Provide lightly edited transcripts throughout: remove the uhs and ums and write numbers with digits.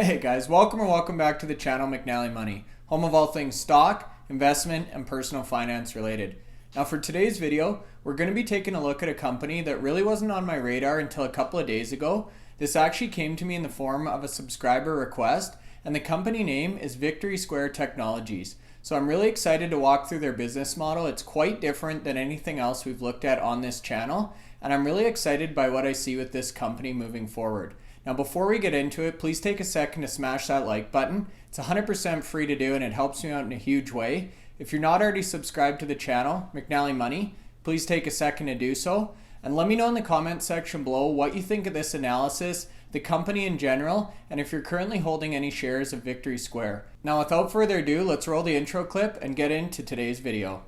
Hey guys, welcome back to the channel McNallie Money, home of all things stock, investment, and personal finance related. Now for today's video, we're going to be taking a look at a company that really wasn't on my radar until a couple of days ago. This actually came to me in the form of a subscriber request, and the company name is Victory Square Technologies. So I'm really excited to walk through their business model. It's quite different than anything else we've looked at on this channel, and I'm really excited by what I see with this company moving forward. Now before we get into it, please take a second to smash that like button. It's 100% free to do and it helps me out in a huge way. If you're not already subscribed to the channel, McNallie Money, please take a second to do so. And let me know in the comment section below what you think of this analysis, the company in general, and if you're currently holding any shares of Victory Square. Now without further ado, let's roll the intro clip and get into today's video.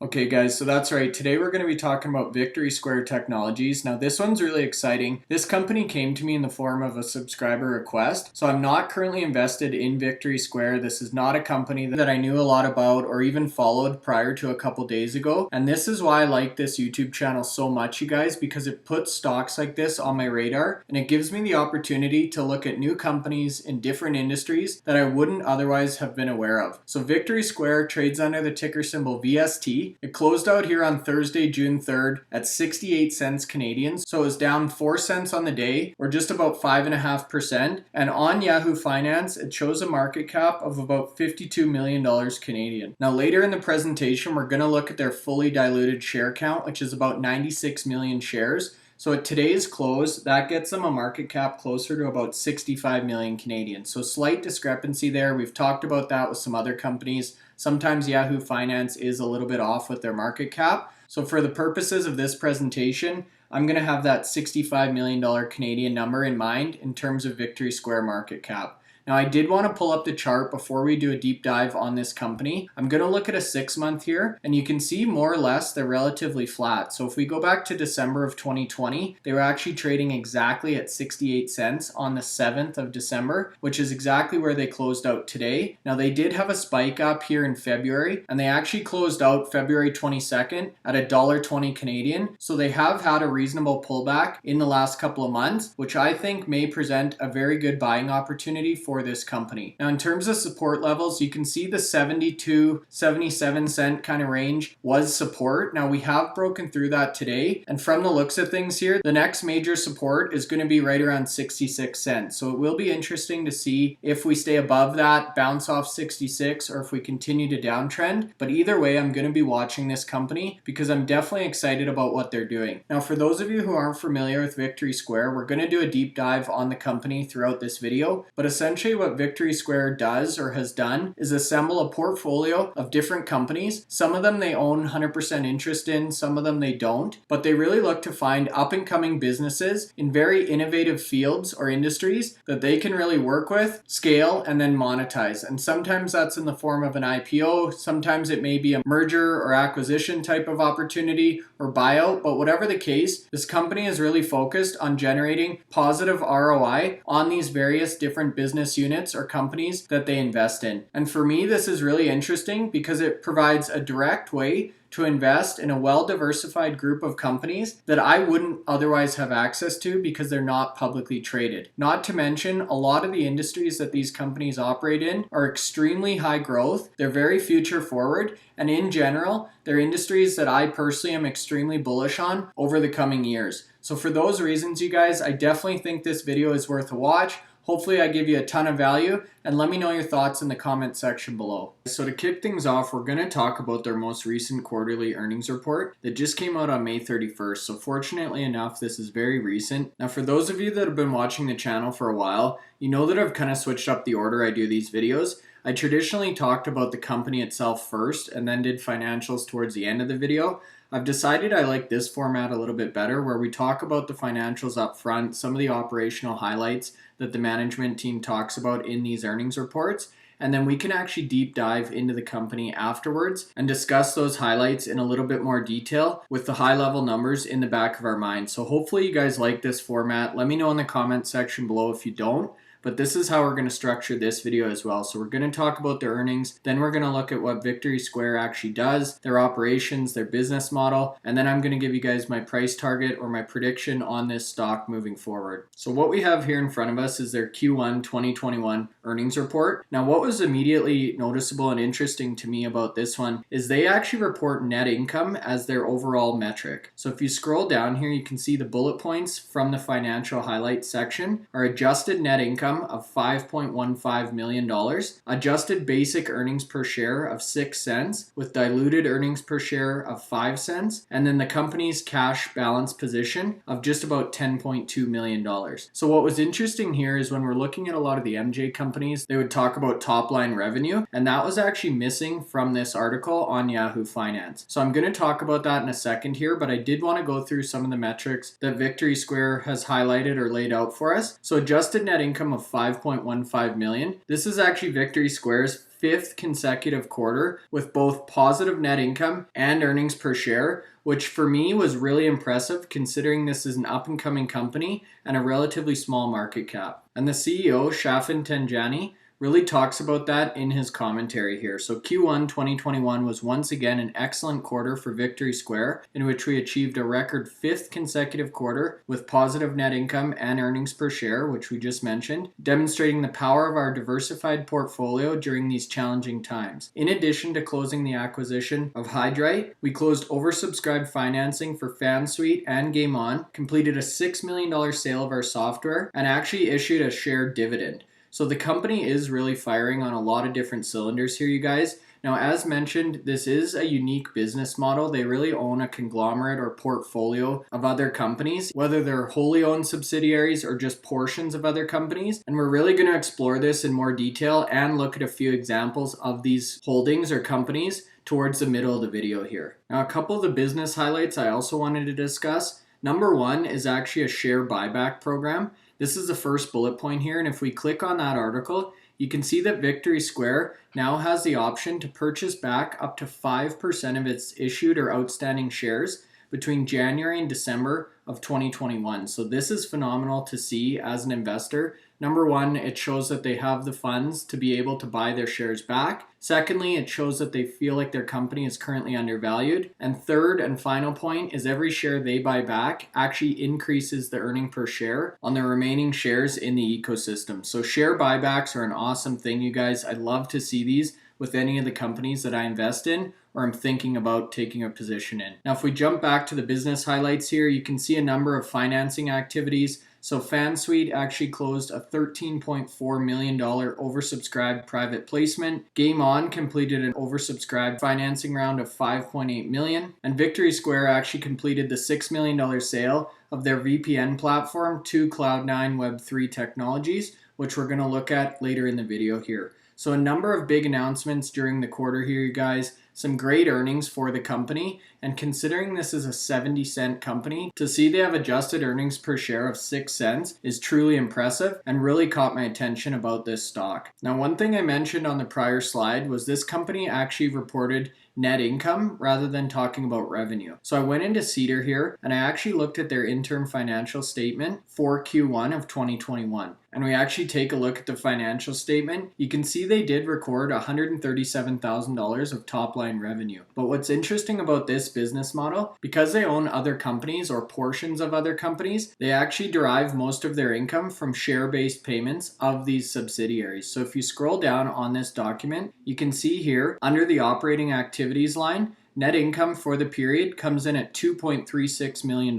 Okay guys, so that's right. Today we're going to be talking about Victory Square Technologies. Now this one's really exciting. This company came to me in the form of a subscriber request. So I'm not currently invested in Victory Square. This is not a company that I knew a lot about or even followed prior to a couple days ago. And this is why I like this YouTube channel so much, you guys, because it puts stocks like this on my radar and it gives me the opportunity to look at new companies in different industries that I wouldn't otherwise have been aware of. So Victory Square trades under the ticker symbol VST. It closed out here on Thursday, June 3rd at 68 cents Canadian. So it was down 4 cents on the day, or just about 5.5%. And on Yahoo Finance, it shows a market cap of about $52 million Canadian. Now later in the presentation, we're going to look at their fully diluted share count, which is about 96 million shares. So at today's close, that gets them a market cap closer to about 65 million Canadian. So slight discrepancy there. We've talked about that with some other companies. Sometimes Yahoo Finance is a little bit off with their market cap. So for the purposes of this presentation, I'm going to have that $65 million Canadian number in mind in terms of Victory Square market cap. Now I did want to pull up the chart before we do a deep dive on this company. I'm going to look at a 6-month here and you can see more or less they're relatively flat. So if we go back to December of 2020, they were actually trading exactly at 68 cents on the 7th of December, which is exactly where they closed out today. Now they did have a spike up here in February and they actually closed out February 22nd at $1.20 Canadian. So they have had a reasonable pullback in the last couple of months, which I think may present a very good buying opportunity for this company. Now in terms of support levels, you can see the 72-77 cent kind of range was support. Now we have broken through that today, and from the looks of things here, the next major support is going to be right around 66 cents. So it will be interesting to see if we stay above that, bounce off 66, or if we continue to downtrend. But either way, I'm going to be watching this company because I'm definitely excited about what they're doing. Now for those of you who aren't familiar with Victory Square, we're going to do a deep dive on the company throughout this video, but essentially what Victory Square does or has done is assemble a portfolio of different companies. Some of them they own 100% interest in, some of them they don't, but they really look to find up-and-coming businesses in very innovative fields or industries that they can really work with, scale, and then monetize. And sometimes that's in the form of an IPO, sometimes it may be a merger or acquisition type of opportunity or buyout, but whatever the case, this company is really focused on generating positive ROI on these various different business units or companies that they invest in. And for me, this is really interesting because it provides a direct way to invest in a well-diversified group of companies that I wouldn't otherwise have access to because they're not publicly traded. Not to mention, a lot of the industries that these companies operate in are extremely high growth. They're very future forward, and in general, they're industries that I personally am extremely bullish on over the coming years. So for those reasons, you guys, I definitely think this video is worth a watch. Hopefully I give you a ton of value, and let me know your thoughts in the comment section below. So to kick things off, we're going to talk about their most recent quarterly earnings report that just came out on May 31st. So fortunately enough, this is very recent. Now for those of you that have been watching the channel for a while, you know that I've kind of switched up the order I do these videos. I traditionally talked about the company itself first and then did financials towards the end of the video. I've decided I like this format a little bit better where we talk about the financials up front, some of the operational highlights that the management team talks about in these earnings reports, and then we can actually deep dive into the company afterwards and discuss those highlights in a little bit more detail with the high level numbers in the back of our mind. So hopefully you guys like this format. Let me know in the comment section below if you don't. but this is how we're going to structure this video as well. So we're going to talk about their earnings, then we're going to look at what Victory Square actually does, their operations, their business model, and then I'm going to give you guys my price target or my prediction on this stock moving forward. So what we have here in front of us is their Q1 2021 earnings report. Now what was immediately noticeable and interesting to me about this one is they actually report net income as their overall metric. So if you scroll down here, you can see the bullet points from the financial highlights section are adjusted net income of $5.15 million, adjusted basic earnings per share of 6 cents with diluted earnings per share of 5 cents, and then the company's cash balance position of just about $10.2 million. So what was interesting here is when we're looking at a lot of the MJ companies, they would talk about top line revenue, and that was actually missing from this article on Yahoo Finance. So I'm going to talk about that in a second here, but I did want to go through some of the metrics that Victory Square has highlighted or laid out for us. So adjusted net income of $5.15 million. This is actually Victory Square's 5th consecutive quarter with both positive net income and earnings per share, which for me was really impressive considering this is an up-and-coming company and a relatively small market cap. And the CEO, Shafin Tenjani, really talks about that in his commentary here. So Q1 2021 was once again an excellent quarter for Victory Square, in which we achieved a record 5th consecutive quarter with positive net income and earnings per share, which we just mentioned, demonstrating the power of our diversified portfolio during these challenging times. In addition to closing the acquisition of Hydrite, we closed oversubscribed financing for FanSuite and Game On, completed a $6 million sale of our software, and actually issued a share dividend. So the company is really firing on a lot of different cylinders here, you guys. Now, as mentioned, this is a unique business model. They really own a conglomerate or portfolio of other companies, whether they're wholly owned subsidiaries or just portions of other companies. And we're really going to explore this in more detail and look at a few examples of these holdings or companies towards the middle of the video here. Now, a couple of the business highlights I also wanted to discuss. Number one is actually a share buyback program. This is the first bullet point here, and if we click on that article, you can see that Victory Square now has the option to purchase back up to 5% of its issued or outstanding shares between January and December of 2021. So this is phenomenal to see as an investor. Number one, it shows that they have the funds to be able to buy their shares back. Secondly, it shows that they feel like their company is currently undervalued. And third and final point is every share they buy back actually increases the earning per share on the remaining shares in the ecosystem. So share buybacks are an awesome thing, you guys. I'd love to see these with any of the companies that I invest in or I'm thinking about taking a position in. Now, if we jump back to the business highlights here, you can see a number of financing activities. So FanSuite actually closed a $13.4 million oversubscribed private placement. Game On completed an oversubscribed financing round of $5.8 million. And Victory Square actually completed the $6 million sale of their VPN platform to Cloud9 Web3 Technologies, which we're going to look at later in the video here. So a number of big announcements during the quarter here, you guys. Some great earnings for the company, and considering this is a 70-cent company, to see they have adjusted earnings per share of 6 cents is truly impressive and really caught my attention about this stock. Now, one thing I mentioned on the prior slide was this company actually reported net income rather than talking about revenue. So I went into Cedar here and I actually looked at their interim financial statement for Q1 of 2021. And we actually take a look at the financial statement. You can see they did record $137,000 of top line revenue. But what's interesting about this business model, because they own other companies or portions of other companies, they actually derive most of their income from share-based payments of these subsidiaries. So if you scroll down on this document, you can see here under the operating activities line, net income for the period comes in at $2.36 million.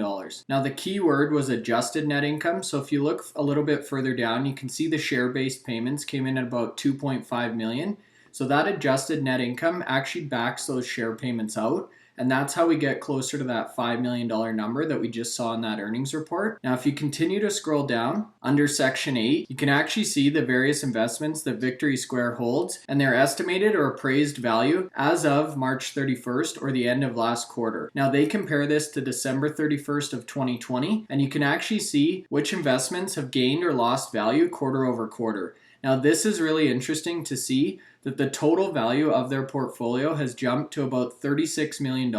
Now the key word was adjusted net income. So if you look a little bit further down, you can see the share-based payments came in at about $2.5 million. So that adjusted net income actually backs those share payments out. And that's how we get closer to that $5 million number that we just saw in that earnings report. Now, if you continue to scroll down under section 8, you can actually see the various investments that Victory Square holds and their estimated or appraised value as of March 31st or the end of last quarter. Now, they compare this to December 31st of 2020, and you can actually see which investments have gained or lost value quarter over quarter. Now, this is really interesting to see that the total value of their portfolio has jumped to about $36 million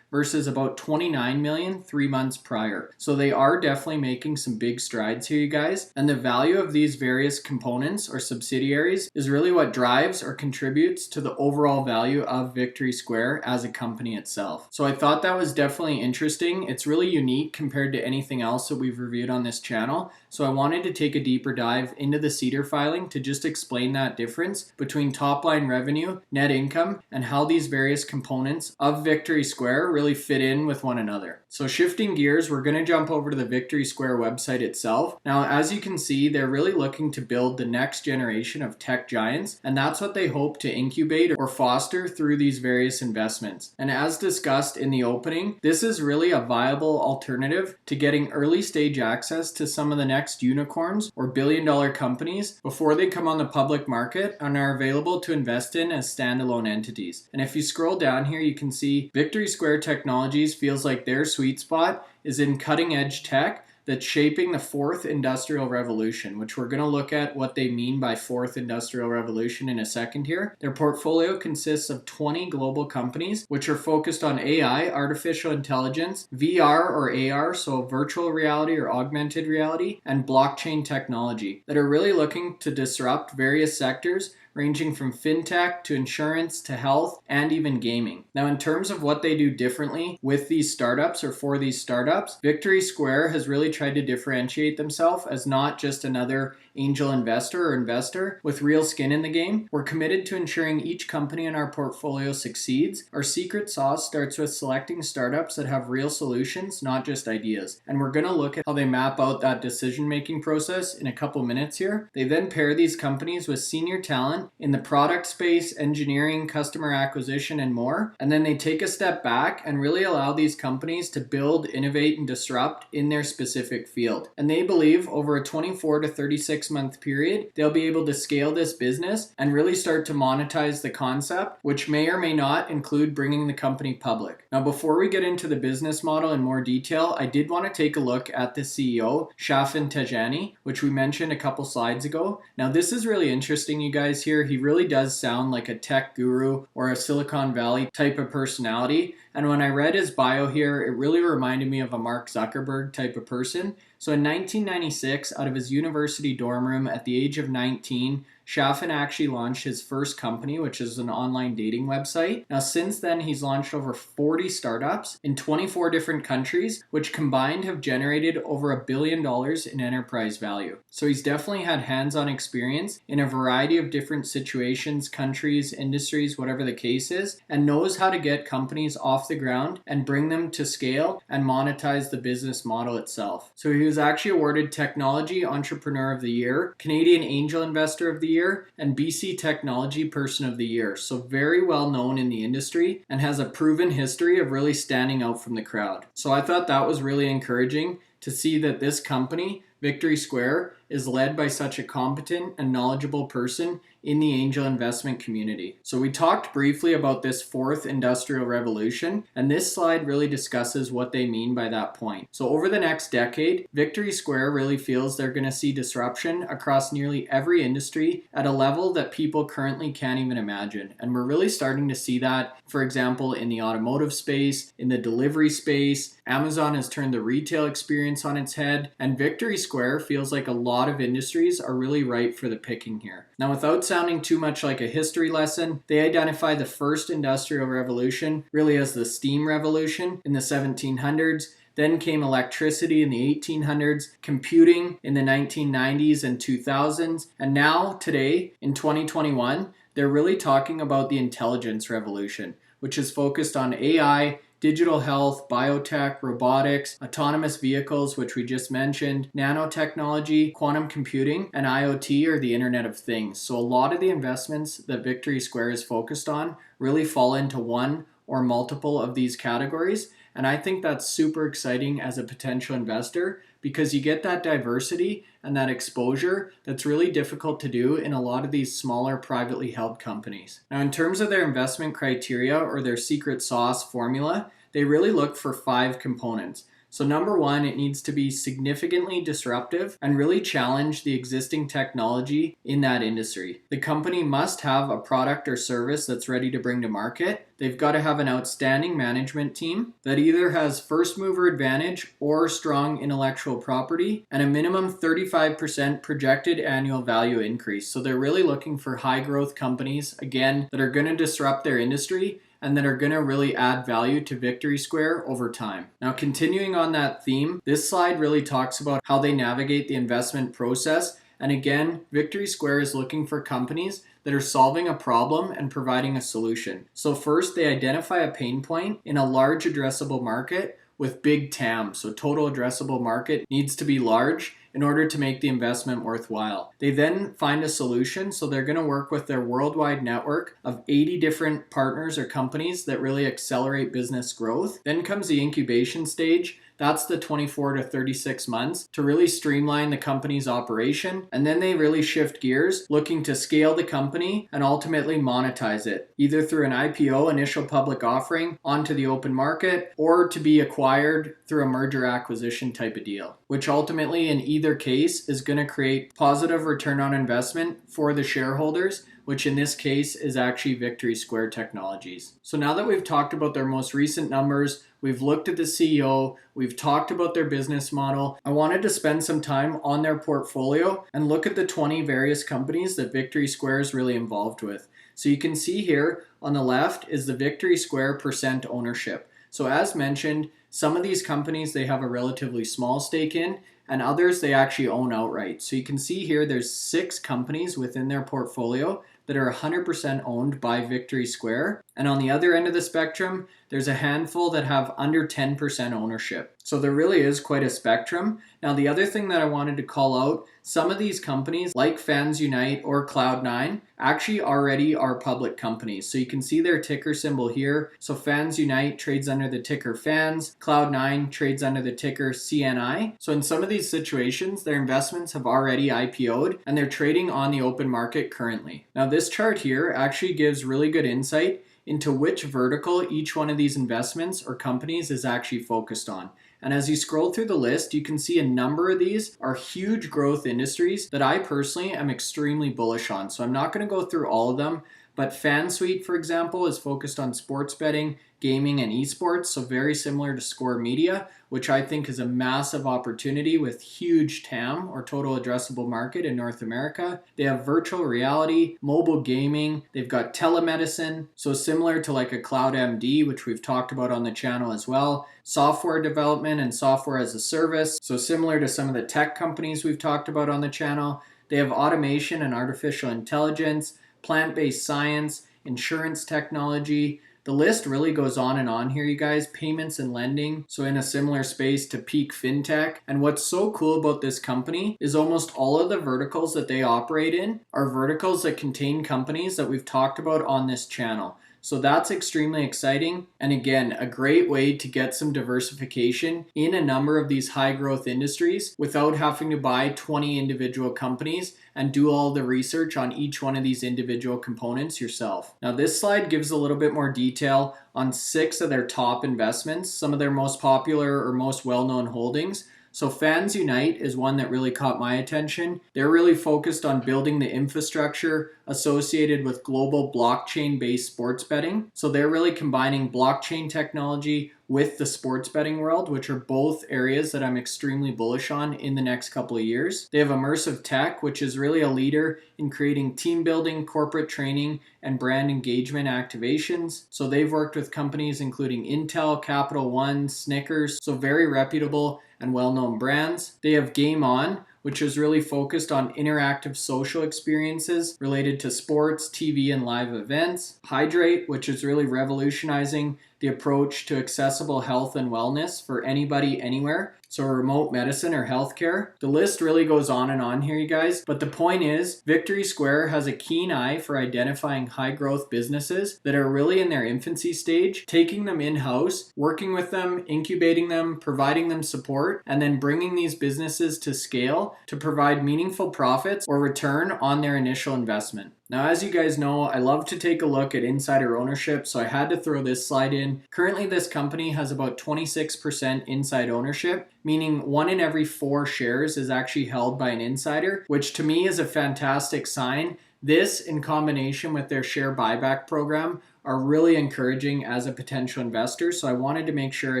versus about 29 million 3 months prior. So they are definitely making some big strides here, you guys. And the value of these various components or subsidiaries is really what drives or contributes to the overall value of Victory Square as a company itself. So I thought that was definitely interesting. It's really unique compared to anything else that we've reviewed on this channel. So I wanted to take a deeper dive into the CEDR filing to just explain that difference between top line revenue, net income, and how these various components of Victory Square really fit in with one another. So shifting gears, we're going to jump over to the Victory Square website itself. Now, as you can see, they're really looking to build the next generation of tech giants, and that's what they hope to incubate or foster through these various investments. And as discussed in the opening, this is really a viable alternative to getting early stage access to some of the next unicorns or billion-dollar companies before they come on the public market and are available to invest in as standalone entities. And if you scroll down here, you can see Victory Square Technologies feels like their sweet spot is in cutting edge tech that's shaping the fourth industrial revolution, which we're going to look at what they mean by fourth industrial revolution in a second here. Their portfolio consists of 20 global companies, which are focused on AI, artificial intelligence, VR or AR, so virtual reality or augmented reality, and blockchain technology that are really looking to disrupt various sectors ranging from fintech to insurance to health and even gaming. Now, in terms of what they do differently with these startups or for these startups, Victory Square has really tried to differentiate themselves as not just another angel investor or investor with real skin in the game. We're committed to ensuring each company in our portfolio succeeds. Our secret sauce starts with selecting startups that have real solutions, not just ideas. And we're going to look at how they map out that decision-making process in a couple minutes here. They then pair these companies with senior talent in the product space, engineering, customer acquisition, and more. And then they take a step back and really allow these companies to build, innovate, and disrupt in their specific field. And they believe over a 24 to 36-month period, they'll be able to scale this business and really start to monetize the concept, which may or may not include bringing the company public. Now, before we get into the business model in more detail, I did want to take a look at the CEO, Shafin Tajani, which we mentioned a couple slides ago. Now, this is really interesting, you guys, here. He really does sound like a tech guru or a Silicon Valley type of personality. And when I read his bio here, it really reminded me of a Mark Zuckerberg type of person. So in 1996, out of his university dorm room at the age of 19, Shafin actually launched his first company, which is an online dating website. Now, since then, he's launched over 40 startups in 24 different countries, which combined have generated over $1 billion in enterprise value. So he's definitely had hands-on experience in a variety of different situations, countries, industries, whatever the case is, and knows how to get companies off the ground and bring them to scale and monetize the business model itself. So he was actually awarded Technology Entrepreneur of the Year, Canadian Angel Investor of the Year, and BC Technology Person of the Year. So very well known in the industry and has a proven history of really standing out from the crowd. So I thought that was really encouraging to see that this company, Victory Square, is led by such a competent and knowledgeable person in the angel investment community. So we talked briefly about this fourth industrial revolution, and this slide really discusses what they mean by that point. So over the next decade, Victory Square really feels they're going to see disruption across nearly every industry at a level that people currently can't even imagine. And we're really starting to see that, for example, in the automotive space, in the delivery space. Amazon has turned the retail experience on its head, and Victory Square feels like a lot of industries are really ripe for the picking here. Now, without sounding too much like a history lesson, they identify the first industrial revolution really as the steam revolution in the 1700s. Then came electricity in the 1800s, computing in the 1990s and 2000s, and now, today, in 2021, they're really talking about the intelligence revolution, which is focused on AI, digital health, biotech, robotics, autonomous vehicles, which we just mentioned, nanotechnology, quantum computing, and IoT, or the Internet of Things. So a lot of the investments that Victory Square is focused on really fall into one or multiple of these categories. And I think that's super exciting as a potential investor because you get that diversity and that exposure that's really difficult to do in a lot of these smaller privately held companies. Now, in terms of their investment criteria or their secret sauce formula, they really look for 5 components. So number one, it needs to be significantly disruptive and really challenge the existing technology in that industry. The company must have a product or service that's ready to bring to market. They've got to have an outstanding management team that either has first mover advantage or strong intellectual property and a minimum 35% projected annual value increase. So they're really looking for high growth companies, again, that are going to disrupt their industry and that are going to really add value to Victory Square over time. Now, continuing on that theme, this slide really talks about how they navigate the investment process. And again, Victory Square is looking for companies that are solving a problem and providing a solution. So first, they identify a pain point in a large addressable market with big TAM. So total addressable market needs to be large in order to make the investment worthwhile. They then find a solution, so they're going to work with their worldwide network of 80 different partners or companies that really accelerate business growth. Then comes the incubation stage. That's the 24 to 36 months to really streamline the company's operation. And then they really shift gears, looking to scale the company and ultimately monetize it, either through an IPO, initial public offering, onto the open market, or to be acquired through a merger acquisition type of deal, which ultimately in either case is going to create positive return on investment for the shareholders, which in this case is actually Victory Square Technologies. So now that we've talked about their most recent numbers, we've looked at the CEO, we've talked about their business model, I wanted to spend some time on their portfolio and look at the 20 various companies that Victory Square is really involved with. So you can see here on the left is the Victory Square percent ownership. So as mentioned, some of these companies they have a relatively small stake in, and others they actually own outright. So you can see here there's 6 companies within their portfolio that are 100% owned by Victory Square. And on the other end of the spectrum, there's a handful that have under 10% ownership. So there really is quite a spectrum. Now, the other thing that I wanted to call out, some of these companies like Fans Unite or Cloud9 actually already are public companies. So you can see their ticker symbol here. So Fans Unite trades under the ticker FANS, Cloud9 trades under the ticker CNI. So in some of these situations, their investments have already IPO'd and they're trading on the open market currently. Now this chart here actually gives really good insight into which vertical each one of these investments or companies is actually focused on. And as you scroll through the list, you can see a number of these are huge growth industries that I personally am extremely bullish on. So I'm not going to go through all of them, but FanSuite, for example, is focused on sports betting, gaming, and esports, so very similar to Score Media, which I think is a massive opportunity with huge TAM, or total addressable market, in North America. They have virtual reality, mobile gaming, they've got telemedicine, so similar to like a CloudMD, which we've talked about on the channel as well, software development and software as a service, so similar to some of the tech companies we've talked about on the channel. They have automation and artificial intelligence, plant-based science, insurance technology. The list really goes on and on here, you guys. Payments and lending, so in a similar space to peak fintech. And what's so cool about this company is almost all of the verticals that they operate in are verticals that contain companies that we've talked about on this channel. So that's extremely exciting. And again, a great way to get some diversification in a number of these high growth industries without having to buy 20 individual companies and do all the research on each one of these individual components yourself. Now this slide gives a little bit more detail on 6 of their top investments, some of their most popular or most well-known holdings. So Fans Unite is one that really caught my attention. They're really focused on building the infrastructure associated with global blockchain-based sports betting. So they're really combining blockchain technology with the sports betting world, which are both areas that I'm extremely bullish on in the next couple of years. They have Immersive Tech, which is really a leader in creating team building, corporate training, and brand engagement activations. So they've worked with companies including Intel, Capital One, Snickers, so very reputable and well-known brands. They have Game On, which is really focused on interactive social experiences related to sports, TV, and live events. Hydrate, which is really revolutionizing the approach to accessible health and wellness for anybody, anywhere. So remote medicine or healthcare. The list really goes on and on here, you guys. But the point is, Victory Square has a keen eye for identifying high growth businesses that are really in their infancy stage, taking them in-house, working with them, incubating them, providing them support, and then bringing these businesses to scale to provide meaningful profits or return on their initial investment. Now, as you guys know, I love to take a look at insider ownership, so I had to throw this slide in. Currently, this company has about 26% inside ownership, meaning 1 in every 4 shares is actually held by an insider, which to me is a fantastic sign. This, in combination with their share buyback program, are really encouraging as a potential investor. So I wanted to make sure I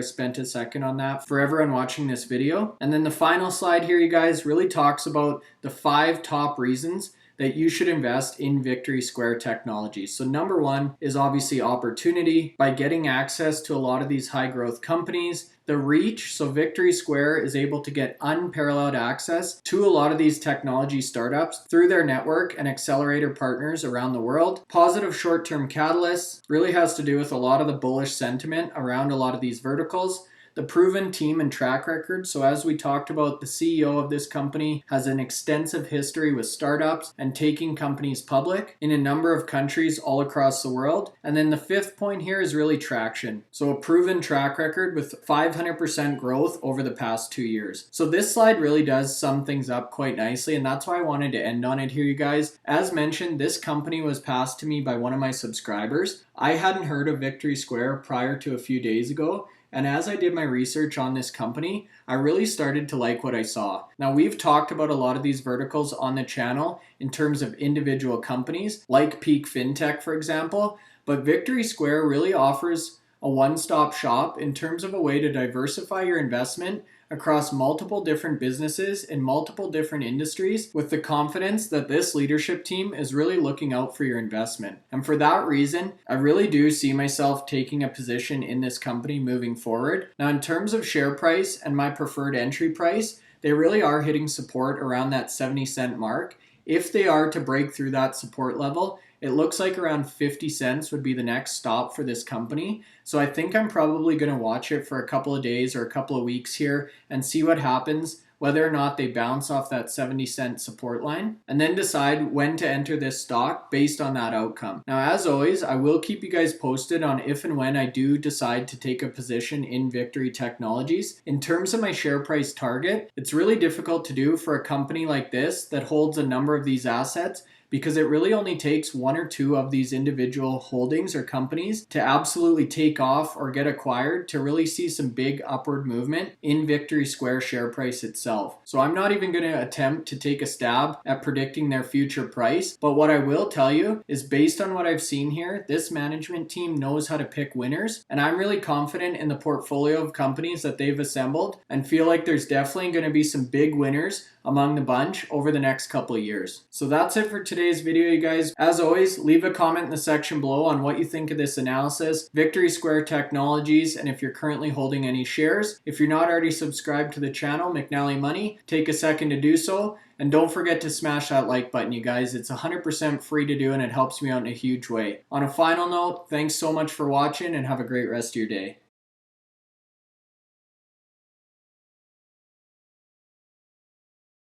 spent a second on that for everyone watching this video. And then the final slide here, you guys, really talks about the 5 top reasons that you should invest in Victory Square Technologies. So number 1 is obviously opportunity by getting access to a lot of these high growth companies. The reach, so Victory Square is able to get unparalleled access to a lot of these technology startups through their network and accelerator partners around the world. Positive short-term catalysts really has to do with a lot of the bullish sentiment around a lot of these verticals. The proven team and track record. So as we talked about, the CEO of this company has an extensive history with startups and taking companies public in a number of countries all across the world. And then the 5th point here is really traction. So a proven track record with 500% growth over the past 2 years. So this slide really does sum things up quite nicely, and that's why I wanted to end on it here, you guys. As mentioned, this company was passed to me by one of my subscribers. I hadn't heard of Victory Square prior to a few days ago. And as I did my research on this company, I really started to like what I saw. Now, we've talked about a lot of these verticals on the channel in terms of individual companies, like Peak FinTech, for example, but Victory Square really offers a one-stop shop in terms of a way to diversify your investment across multiple different businesses in multiple different industries with the confidence that this leadership team is really looking out for your investment. And for that reason, I really do see myself taking a position in this company moving forward. Now, in terms of share price and my preferred entry price, they really are hitting support around that 70-cent mark. If they are to break through that support level, it looks like around 50 cents would be the next stop for this company. So I think I'm probably going to watch it for a couple of days or a couple of weeks here and see what happens, whether or not they bounce off that 70-cent support line, and then decide when to enter this stock based on that outcome. Now, as always, I will keep you guys posted on if and when I do decide to take a position in Victory Technologies. In terms of my share price target, it's really difficult to do for a company like this that holds a number of these assets, because it really only takes 1 or 2 of these individual holdings or companies to absolutely take off or get acquired to really see some big upward movement in Victory Square share price itself. So I'm not even going to attempt to take a stab at predicting their future price, but what I will tell you is based on what I've seen here, this management team knows how to pick winners, and I'm really confident in the portfolio of companies that they've assembled and feel like there's definitely going to be some big winners among the bunch over the next couple of years. So that's it for today's video, you guys. As always, leave a comment in the section below on what you think of this analysis, Victory Square Technologies, and if you're currently holding any shares. If you're not already subscribed to the channel, McNallie Money, take a second to do so. And don't forget to smash that like button, you guys. It's 100% free to do and it helps me out in a huge way. On a final note, thanks so much for watching and have a great rest of your day.